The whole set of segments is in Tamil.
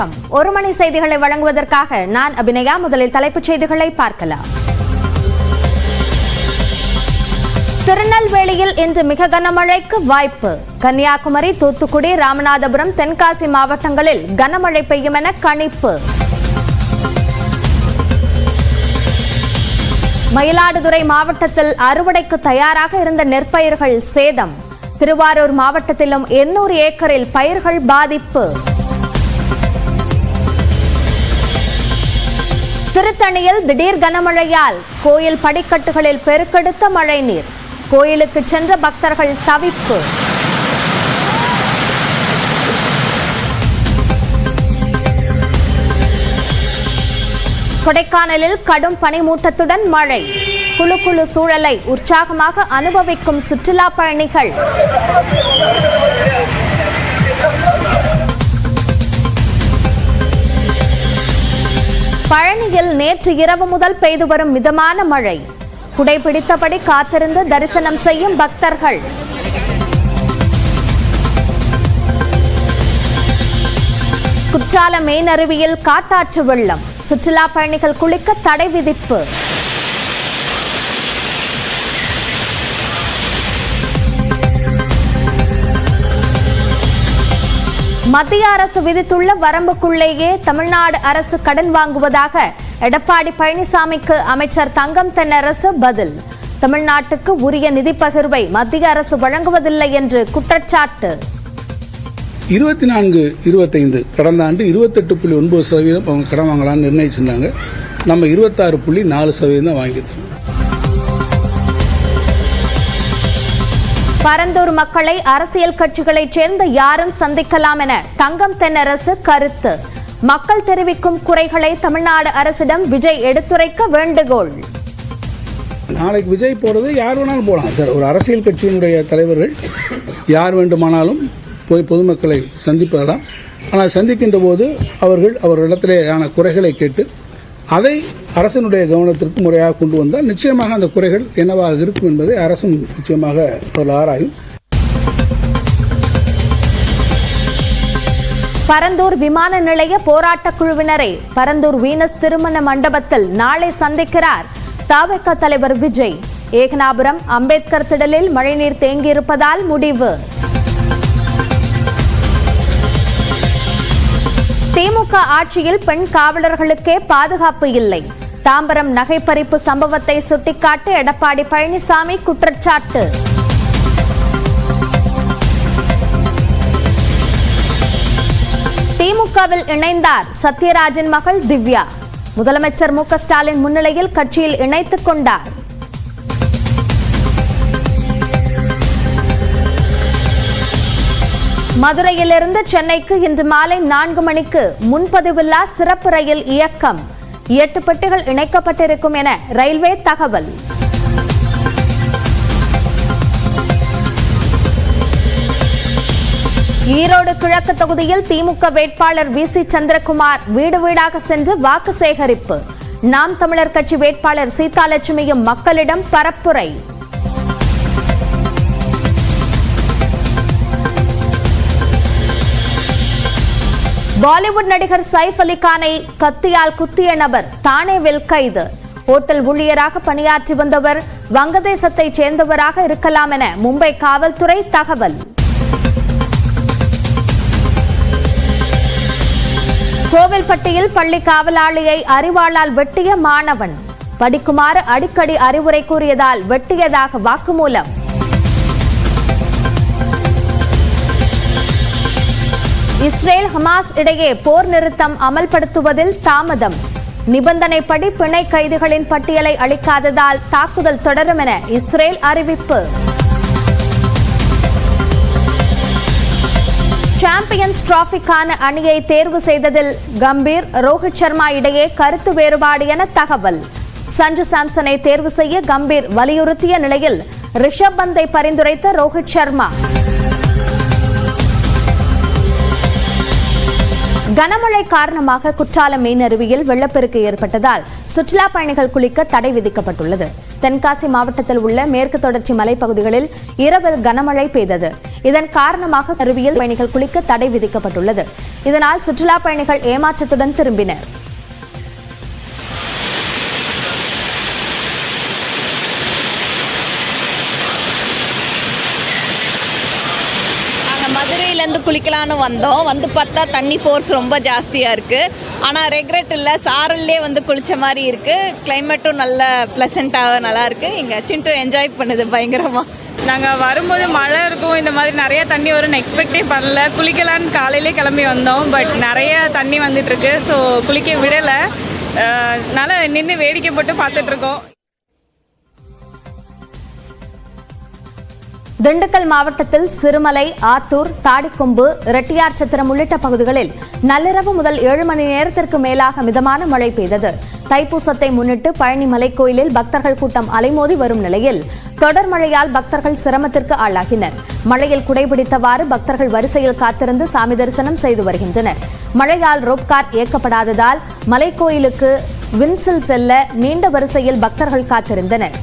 வணக்கம். ஒரு மணி செய்திகளை வழங்குவதற்காக நான் அபிநயா. முதலில் தலைப்புச் செய்திகளை பார்க்கலாம். திருநெல்வேலியில் இன்று மிக கனமழைக்கு வாய்ப்பு. கன்னியாகுமரி, தூத்துக்குடி, ராமநாதபுரம், தென்காசி மாவட்டங்களில் கனமழை பெய்யும் என கணிப்பு. மயிலாடுதுறை மாவட்டத்தில் அறுவடைக்கு தயாராக இருந்த நெற்பயிர்கள் சேதம். திருவாரூர் மாவட்டத்திலும் 800 ஏக்கரில் பயிர்கள் பாதிப்பு. திருத்தணியில் திடீர் கனமழையால் கோயில் படிக்கட்டுகளில் பெருக்கெடுத்த மழைநீர். கோயிலுக்கு சென்ற பக்தர்கள் தவிப்பு. கொடைக்கானலில் கடும் பனிமூட்டத்துடன் மழை. குளு குளு சூழலை உற்சாகமாக அனுபவிக்கும் சுற்றுலா பயணிகள். பழனியில் நேற்று இரவு முதல் பெய்து வரும் மிதமான மழை. குடைபிடித்தபடி காத்திருந்து தரிசனம் செய்யும் பக்தர்கள். குற்றாலம் மெயினருவியில் காட்டாற்று வெள்ளம். சுற்றுலா பயணிகள் குளிக்க தடை விதிப்பு. மத்திய அரசு விதித்துள்ள வரம்புக்குள்ளேயே தமிழ்நாடு அரசு கடன் வாங்குவதாக எடப்பாடி பழனிசாமிக்கு அமைச்சர் தங்கம் தென்னரசு பதில். தமிழ்நாட்டுக்கு உரிய நிதி பகிர்வை மத்திய அரசு வழங்குவதில்லை என்று குற்றச்சாட்டு. 24-25 கடந்த ஆண்டு 28.9% அவங்க கடன் வாங்கலாம்னு நிர்ணயிச்சிருந்தாங்க. நம்ம 26.4% தான் வாங்கியிருக்கோம். பரந்தூர் மக்களை அரசியல் கட்சிகளைச் சேர்ந்த யாரும் சந்திக்கலாம் என தங்கம் தென்னரசு கருத்து. மக்கள் தெரிவிக்கும் குறைகளை தமிழ்நாடு அரசிடம் விஜய் எடுத்துரைக்க வேண்டுகோள். நாளைக்கு விஜய் போறது யார் வேணாலும் போகலாம் சார். ஒரு அரசியல் கட்சியினுடைய தலைவர்கள் யார் வேண்டுமானாலும் போய் பொதுமக்களை சந்திப்பதெல்லாம். ஆனால் சந்திக்கின்ற போது அவர்களிடத்திலேயான குறைகளை கேட்டு அதை அரசனுடைய கவனத்திற்கு முறையாக கொண்டு வந்தால் நிச்சயமாக அந்த குறைகள் என்னவாக இருக்கும் என்பதை அரசும் நிச்சயமாக ஆராயும். பரந்தூர் விமான நிலைய போராட்ட குழுவினரை பரந்தூர் வீனஸ் திருமண மண்டபத்தில் நாளை சந்திக்கிறார் தவிக தலைவர் விஜய். ஏகனாபுரம் அம்பேத்கர் திடலில் மழைநீர் தேங்கியிருப்பதால் முடிவு. திமுக ஆட்சியில் பெண் காவலர்களுக்கே பாதுகாப்பு இல்லை. தாம்பரம் நகைப்பறிப்பு சம்பவத்தை சுட்டிக்காட்டி எடப்பாடி பழனிசாமி குற்றச்சாட்டு. திமுகவில் இணைந்தார் சத்யராஜின் மகள் திவ்யா. முதலமைச்சர் மு க ஸ்டாலின் முன்னிலையில் கட்சியில் இணைத்துக் கொண்டார். மதுரையிலிருந்து சென்னைக்கு இன்று மாலை 4 மணிக்கு முன்பதிவில்லா சிறப்பு ரயில் இயக்கம். 8 பெட்டிகள் இணைக்கப்பட்டிருக்கும் என ரயில்வே தகவல். ஈரோடு கிழக்கு தொகுதியில் திமுக வேட்பாளர் வி.சி. சந்திரகுமார் வீடு வீடாக சென்று வாக்கு சேகரிப்பு. நாம் தமிழர் கட்சி வேட்பாளர் சீதாலட்சுமியும் மக்களிடம் பரப்புரை. பாலிவுட் நடிகர் சைஃப் அலி கானை கத்தியால் குத்திய நபர் தானேவில் கைது. ஓட்டல் ஊழியராக பணியாற்றி வந்தவர் வங்கதேசத்தைச் சேர்ந்தவராக இருக்கலாம் என மும்பை காவல்துறை தகவல். கோவில்பட்டியில் பள்ளி காவலாளியை அரிவாளால் வெட்டிய மாணவன். படிக்குமாறு அடிக்கடி அறிவுரை கூறியதால் வெட்டியதாக வாக்குமூலம். இஸ்ரேல் ஹமாஸ் இடையே போர் நிறுத்தம் அமல்படுத்துவதில் தாமதம். நிபந்தனைப்படி பிணை கைதிகளின் பட்டியலை அளிக்காததால் தாக்குதல் தொடரும் என இஸ்ரேல் அறிவிப்பு. சாம்பியன்ஸ் டிராபிக்கான அணியை தேர்வு செய்ததில் கம்பீர், ரோஹித் சர்மா இடையே கருத்து வேறுபாடு என தகவல். சஞ்சு சாம்சனை தேர்வு செய்ய கம்பீர் வலியுறுத்திய நிலையில் ரிஷப் பந்தை பரிந்துரைத்த ரோஹித் சர்மா. கனமழை காரணமாக குற்றாலம் மெயின் அருவியில் வெள்ளப்பெருக்கு ஏற்பட்டதால் சுற்றுலா பயணிகள் குளிக்க தடை விதிக்கப்பட்டுள்ளது. தென்காசி மாவட்டத்தில் உள்ள மேற்கு தொடர்ச்சி மலைப்பகுதிகளில் இரவில் கனமழை பெய்தது. இதன் காரணமாக அருவியில் பயணிகள் குளிக்க தடை விதிக்கப்பட்டுள்ளது. இதனால் சுற்றுலா பயணிகள் ஏமாற்றத்துடன் திரும்பினர். மதுரையிலேருந்து குளிக்கலான்னு வந்து பார்த்தா தண்ணி ஃபோர்ஸ் ரொம்ப ஜாஸ்தியாக இருக்குது. ஆனால் ரெக்ரெட் இல்லை, சாரல்லே குளித்த மாதிரி இருக்குது. கிளைமேட்டும் நல்ல ப்ளசண்ட்டாக நல்லா இருக்குது. இங்கே சிண்டு என்ஜாய் பண்ணுது பயங்கரமாக. நாங்கள் வரும்போது மழை இருக்கும், இந்த மாதிரி நிறைய தண்ணி வரும்னு எக்ஸ்பெக்டே பண்ணல. குளிக்கலான்னு காலையிலே கிளம்பி வந்தோம். பட் நிறைய தண்ணி வந்துட்டுருக்கு. ஸோ குளிக்க விடலை. நல்லா நின்று வேடிக்கை போட்டு பார்த்துட்ருக்கோம். திண்டுக்கல் மாவட்டத்தில் சிறுமலை, ஆத்தூர், தாடிக்கொம்பு, ரெட்டியார்சத்திரம் உள்ளிட்ட பகுதிகளில் நள்ளிரவு முதல் 7 மணி நேரத்திற்கு மேலாக மிதமான மழை பெய்தது. தைப்பூசத்தை முன்னிட்டு பழனி மலைக்கோயிலில் பக்தர்கள் கூட்டம் அலைமோதி வரும் நிலையில் தொடர் மழையால் பக்தர்கள் சிரமத்திற்கு ஆளாகினர். மழையில் குடைபிடித்தவாறு பக்தர்கள் வரிசையில் காத்திருந்து சாமி தரிசனம் செய்து வருகின்றனர். மழையால் ரோப்கார் இயக்கப்படாததால் மலைக்கோயிலுக்கு வின்சில் செல்ல நீண்ட வரிசையில் பக்தர்கள் காத்திருந்தனர்.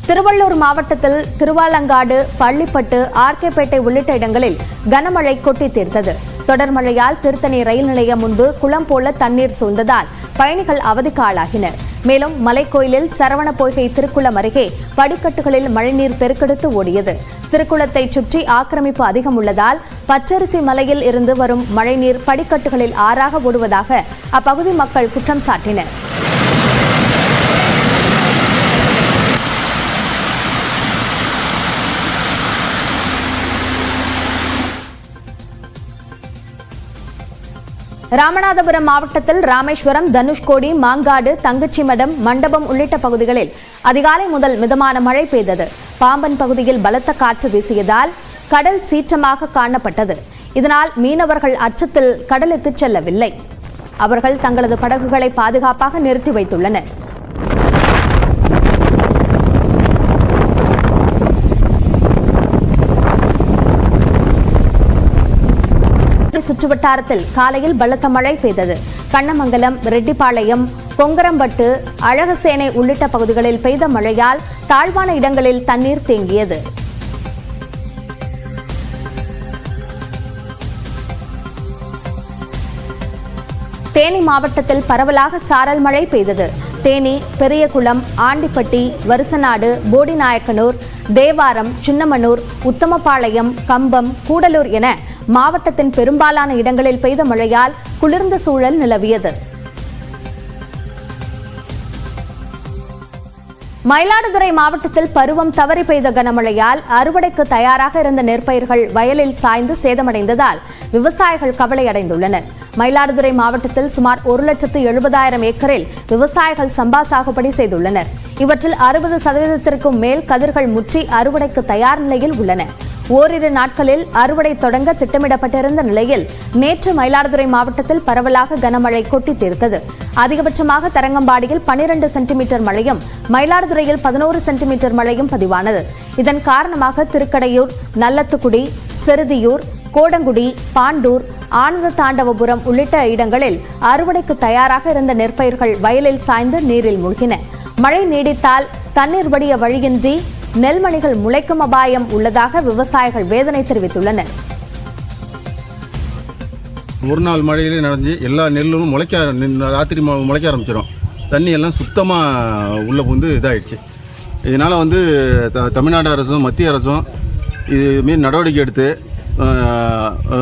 திருவள்ளூர் மாவட்டத்தில் திருவாலங்காடு, பள்ளிப்பட்டு, ஆர்கேபேட்டை உள்ளிட்ட இடங்களில் கனமழை கொட்டி தீர்த்தது. தொடர் மழையால் திருத்தணி ரயில் நிலையம் முன்பு குளம் போல தண்ணீர் சூழ்ந்ததால் பயணிகள் அவதிக்கு ஆளாகினர். மேலும் மலைக்கோயிலில் சரவண பொய்கை திருக்குளம் அருகே படிக்கட்டுகளில் மழைநீர் பெருக்கெடுத்து ஓடியது. திருக்குளத்தை சுற்றி ஆக்கிரமிப்பு அதிகம் உள்ளதால் பச்சரிசி மலையில் இருந்து வரும் மழைநீர் படிக்கட்டுகளில் ஆறாக ஓடுவதாக அப்பகுதி மக்கள் குற்றம் சாட்டினர். ராமநாதபுரம் மாவட்டத்தில் ராமேஸ்வரம், தனுஷ்கோடி, மாங்காடு, தங்கச்சிமடம், மண்டபம் உள்ளிட்ட பகுதிகளில் அதிகாலை முதல் மிதமான மழை பெய்தது. பாம்பன் பகுதியில் பலத்த காற்று வீசியதால் கடல் சீற்றமாக காணப்பட்டது. இதனால் மீனவர்கள் அச்சத்தில் கடலுக்கு செல்லவில்லை. அவர்கள் தங்களது படகுகளை பாதுகாப்பாக நிறுத்தி வைத்துள்ளனர். சுற்றுவட்டாரத்தில் காலையில் பலத்த மழை பெய்தது. கண்ணமங்கலம், ரெட்டிப்பாளையம், கொங்கரம்பட்டு, அழகசேனை உள்ளிட்ட பகுதிகளில் பெய்த மழையால் தாழ்வான இடங்களில் தண்ணீர் தேங்கியது. தேனி மாவட்டத்தில் பரவலாக சாரல் மழை பெய்தது. தேனி, பெரியகுளம், ஆண்டிப்பட்டி, வருசநாடு, போடிநாயக்கனூர், தேவாரம், சின்னமனூர், உத்தமபாளையம், கம்பம், கூடலூர் என மாவட்டத்தின் பெரும்பாலான இடங்களில் பெய்த மழையால் குளிர்ந்த சூழல் நிலவியது. மயிலாடுதுறை மாவட்டத்தில் பருவம் தவறி பெய்த கனமழையால் அறுவடைக்கு தயாராக இருந்த நெற்பயிர்கள் வயலில் சாய்ந்து சேதமடைந்ததால் விவசாயிகள் கவலை அடைந்துள்ளனர். மயிலாடுதுறை மாவட்டத்தில் சுமார் 1,70,000 ஏக்கரில் விவசாயிகள் சம்பா சாகுபடி செய்துள்ளனர். இவற்றில் 60% மேல் கதிர்கள் முற்றி அறுவடைக்கு தயார் நிலையில் உள்ளன. ஓரிரு நாட்களில் அறுவடை தொடங்க திட்டமிடப்பட்டிருந்த நிலையில் நேற்று மயிலாடுதுறை மாவட்டத்தில் பரவலாக கனமழை கொட்டி தீர்த்தது. அதிகபட்சமாக தரங்கம்பாடியில் 12 சென்டிமீட்டர் மழையும், மயிலாடுதுறையில் 11 சென்டிமீட்டர் மழையும் பதிவானது. இதன் காரணமாக திருக்கடையூர், நல்லத்துக்குடி, செருதியூர், கோடங்குடி, பாண்டூர், ஆனந்த தாண்டவபுரம் உள்ளிட்ட இடங்களில் அறுவடைக்கு தயாராக இருந்த நெற்பயிர்கள் வயலில் சாய்ந்து நீரில் மூழ்கின. மழை நீடித்தால் தண்ணீர் வடிய வழியின்றி நெல்மணிகள் முளைக்கும் அபாயம் உள்ளதாக விவசாயிகள் வேதனை தெரிவித்துள்ளனர். ஒரு நாள் மழையிலே நனைஞ்சு எல்லா நெல்லும் ராத்திரி முளைக்க ஆரம்பிச்சிடும். தண்ணி எல்லாம் சுத்தமாக உள்ள புந்து இதாகிடுச்சு. இதனால் தமிழ்நாடு அரசும் மத்திய அரசும் இதுமாரி நடவடிக்கை எடுத்து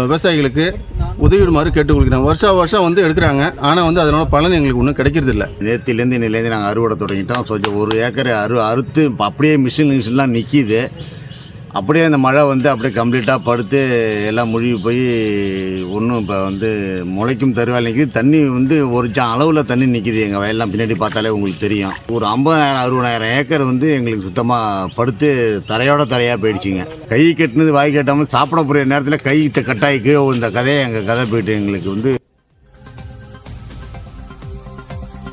விவசாயிகளுக்கு உதவிடுமாறு கேட்டுக்கொள்கிறோம். வருஷம் எடுக்கிறாங்க. ஆனால் அதனால் பலன் எங்களுக்கு ஒன்றும் கிடைக்கிறது இல்லை. இன்னிலேருந்து நாங்கள் அறுவடை தொடங்கிட்டோம். கொஞ்சம் 1 ஏக்கர் அறுத்து அப்படியே மிஷின்லாம் நிற்கிது. அப்படியே அந்த மழை அப்படியே கம்ப்ளீட்டாக படுத்து எல்லாம் முழுகி போய் ஒன்றும் இப்போ முளைக்கும் தருவாயில் நிற்கிது. தண்ணி ஒரு அளவில் தண்ணி நிற்கிது. எங்கள் வயல்லாம் பின்னாடி பார்த்தாலே உங்களுக்கு தெரியும். ஒரு 50,000-60,000 ஏக்கர் எங்களுக்கு சுத்தமாக படுத்து தரையாக போயிடுச்சுங்க. கை கட்டினது வாய் கட்டாமல் சாப்பிட போகிற நேரத்தில் கை கட்டாயி கீழே இந்த கதையை எங்கள் கதை போயிட்டு எங்களுக்கு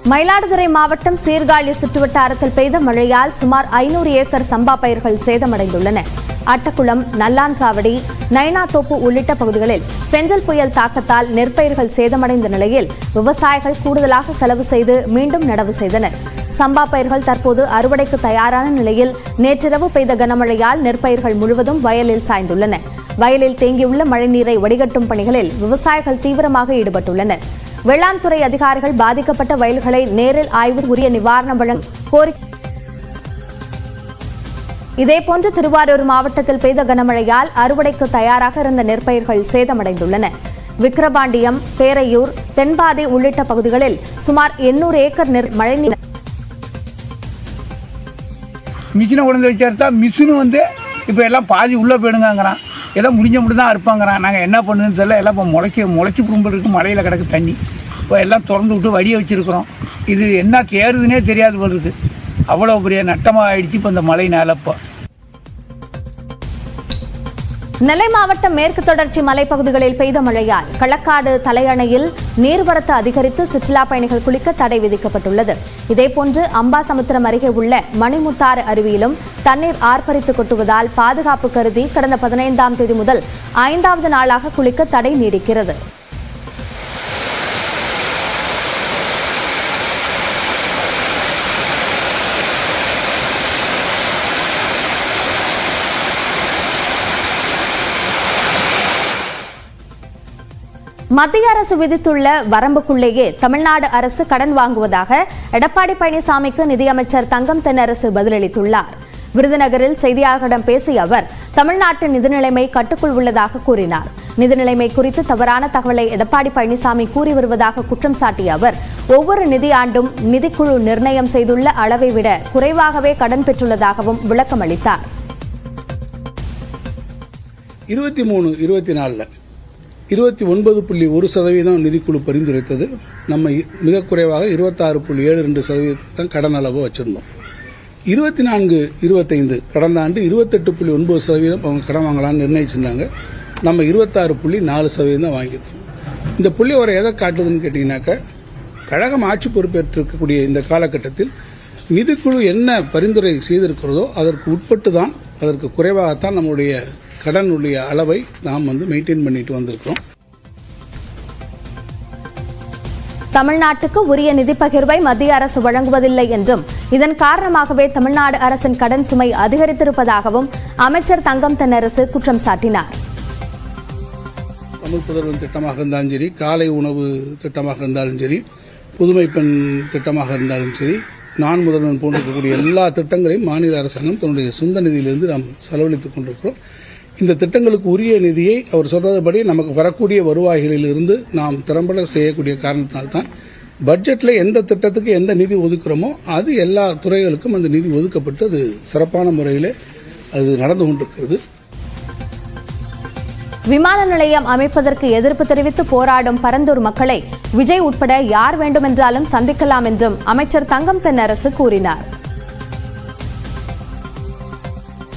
மயிலாடுதுறை மாவட்டம் சீர்காழி சுற்றுவட்டாரத்தில் பெய்த மழையால் சுமார் 500 ஏக்கர் சம்பா பயிர்கள் சேதமடைந்துள்ளன. அட்டக்குளம், நல்லான்சாவடி, நைனாத்தோப்பு உள்ளிட்ட பகுதிகளில் பெஞ்சல் புயல் தாக்கத்தால் நெற்பயிர்கள் சேதமடைந்த நிலையில் விவசாயிகள் கூடுதலாக செலவு செய்து மீண்டும் நடவு செய்தனர். சம்பா பயிர்கள் தற்போது அறுவடைக்கு தயாரான நிலையில் நேற்றிரவு பெய்த கனமழையால் நெற்பயிர்கள் முழுவதும் வயலில் சாய்ந்துள்ளன. வயலில் தேங்கியுள்ள மழைநீரை வடிகட்டும் பணிகளில் விவசாயிகள் தீவிரமாக ஈடுபட்டுள்ளனர். வேளாண் துறை அதிகாரிகள் பாதிக்கப்பட்ட வயல்களை நேரில் ஆய்வு உரிய நிவாரணம் வழங்க கோரிக்கை. இதேபோன்று திருவாரூர் மாவட்டத்தில் பெய்த கனமழையால் அறுவடைக்கு தயாராக இருந்த நெற்பயிர்கள் சேதமடைந்துள்ளன. விக்கிரபாண்டியம், பேரையூர், தென்பாதி உள்ளிட்ட பகுதிகளில் சுமார் 800 ஏக்கர் மழைநீர் மிஷினை கொண்டு வச்சா மிஷினு இப்போ எல்லாம் பாதி உள்ளே போயிடுங்கிறான். எல்லாம் முடிஞ்ச மட்டும் தான் இருப்பாங்கிறான். நாங்கள் என்ன பண்ணுன்னு தெரியல. எல்லாம் இப்போ முளைச்சி குடும்பம் இருக்குது. மழையில் கிடக்கு தண்ணி. இப்போ எல்லாம் திறந்து விட்டு வடியை வச்சுருக்குறோம். இது என்ன தேருதுன்னே தெரியாது வருது. அவ்வளோ பெரிய நட்டமாக ஆயிடுச்சு இப்போ இந்த மழையினால. இப்போ நெல்லை மாவட்டம் மேற்கு தொடர்ச்சி மலைப்பகுதிகளில் பெய்த மழையால் களக்காடு தலையணையில் நீர்வரத்து அதிகரித்து சுற்றுலா பயணிகள் குளிக்க தடை விதிக்கப்பட்டுள்ளது. இதேபோன்று அம்பாசமுத்திரம் அருகே உள்ள மணிமுத்தாறு அருவியிலும் தண்ணீர் ஆர்ப்பரித்து கொட்டுவதால் பாதுகாப்பு கருதி கடந்த 15ஆம் தேதி முதல் 5வது நாளாக குளிக்க தடை நீடிக்கிறது. மத்திய அரசு விதித்துள்ள வரம்புக்குள்ளேயே தமிழ்நாடு அரசு கடன் வாங்குவதாக எடப்பாடி பழனிசாமிக்கு நிதியமைச்சர் தங்கம் தென்னரசு பதிலளித்துள்ளார். விருதுநகரில் செய்தியாளர்களிடம் பேசிய அவர் தமிழ்நாட்டின் நிதிநிலைமை கட்டுக்குள் உள்ளதாக கூறினார். நிதிநிலைமை குறித்து தவறான தகவலை எடப்பாடி பழனிசாமி கூறி வருவதாக குற்றம் சாட்டிய அவர் ஒவ்வொரு நிதியாண்டும் நிதிக்குழு நிர்ணயம் செய்துள்ள அளவை விட குறைவாகவே கடன் பெற்றுள்ளதாகவும் விளக்கம் அளித்தார். 23-24 29.1% நிதிக்குழு பரிந்துரைத்தது. நம்ம மிக குறைவாக 26.72% கடன் அளவு வச்சிருந்தோம். 24-25 கடந்த ஆண்டு 28.9% அவங்க கடன் வாங்கலாம்னு நிர்ணயிச்சிருந்தாங்க. நம்ம 26.4% தான் வாங்கியிருக்கோம். இந்த புள்ளி வரை எதை காட்டுதுன்னு கேட்டீங்கன்னாக்க, கழகம் ஆட்சி பொறுப்பேற்றிருக்கக்கூடிய இந்த காலகட்டத்தில் நிதிக்குழு என்ன பரிந்துரை செய்திருக்கிறதோ அதற்கு உட்பட்டு தான், அதற்கு குறைவாகத்தான் நம்முடைய கடனுடைய அளவை நாம் மெயின்டைன் பண்ணிட்டு வந்திருக்கிறோம். தமிழ்நாட்டுக்கு உரிய நிதி பகிர்வை மத்திய அரசு வழங்குவதில்லை என்றும் இதன் காரணமாகவே தமிழ்நாடு அரசின் கடன் சுமை அதிகரித்திருப்பதாகவும் அமைச்சர் தங்கம் தென்னரசு குற்றம் சாட்டினார். தமிழ் புதல்வன் திட்டமாக இருந்தாலும் சரி, காலை உணவு திட்டமாக இருந்தாலும் சரி, புதுமை பெண் திட்டமாக இருந்தாலும் சரி, நான் முதல்வன் போன்றிருக்கக்கூடிய எல்லா திட்டங்களையும் மாநில அரசாங்கம் தன்னுடைய சொந்த நிதியிலிருந்து நாம் செலவழித்துக் கொண்டிருக்கிறோம். இந்த திட்டங்களுக்கு உரிய நிதியை அவர் சொல்றதுபடி நமக்கு வரக்கூடிய வருவாய்களில் இருந்து நாம் திறம்பட செய்யக்கூடிய காரணத்தினால்தான் பட்ஜெட்ல எந்த திட்டத்துக்கு எந்த நிதி ஒதுக்குறோமோ அது எல்லா துறைகளுக்கும் அந்த நிதி ஒதுக்கப்பட்டு அது சிறப்பான முறையில் அது நடந்து கொண்டிருக்கிறது. விமான நிலையம் அமைப்பதற்கு எதிர்ப்பு தெரிவித்து போராடும் பரந்தூர் மக்களை விஜய் உட்பட யார் வேண்டுமென்றாலும் சந்திக்கலாம் என்றும் அமைச்சர் தங்கம் தென்னரசு கூறினார்.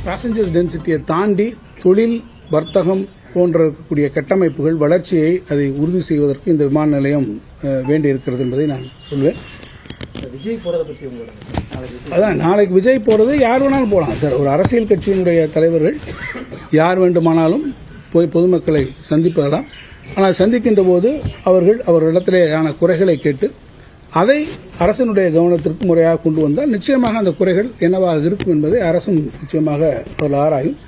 பாசஞ்சர்ஸ் டென்சிட்டியை தாண்டி தொழில், வர்த்தகம் போன்ற இருக்கக்கூடிய கட்டமைப்புகள் வளர்ச்சியை அதை உறுதி செய்வதற்கு இந்த விமான நிலையம் வேண்டியிருக்கிறது என்பதை நான் சொல்வேன். அதான் நாளைக்கு விஜய் போறது யார் வேணாலும் போகலாம் சார். ஒரு அரசியல் கட்சியினுடைய தலைவர்கள் யார் வேண்டுமானாலும் போய் பொதுமக்களை சந்திப்பதெல்லாம். ஆனால் சந்திக்கின்ற போது அவர்களிடத்திலேயான குறைகளை கேட்டு அதை அரசினுடைய கவனத்திற்கு முறையாக கொண்டு வந்தால் நிச்சயமாக அந்த குறைகள் என்னவாக இருக்கும் என்பதை அரசும் நிச்சயமாக ஆராயும்.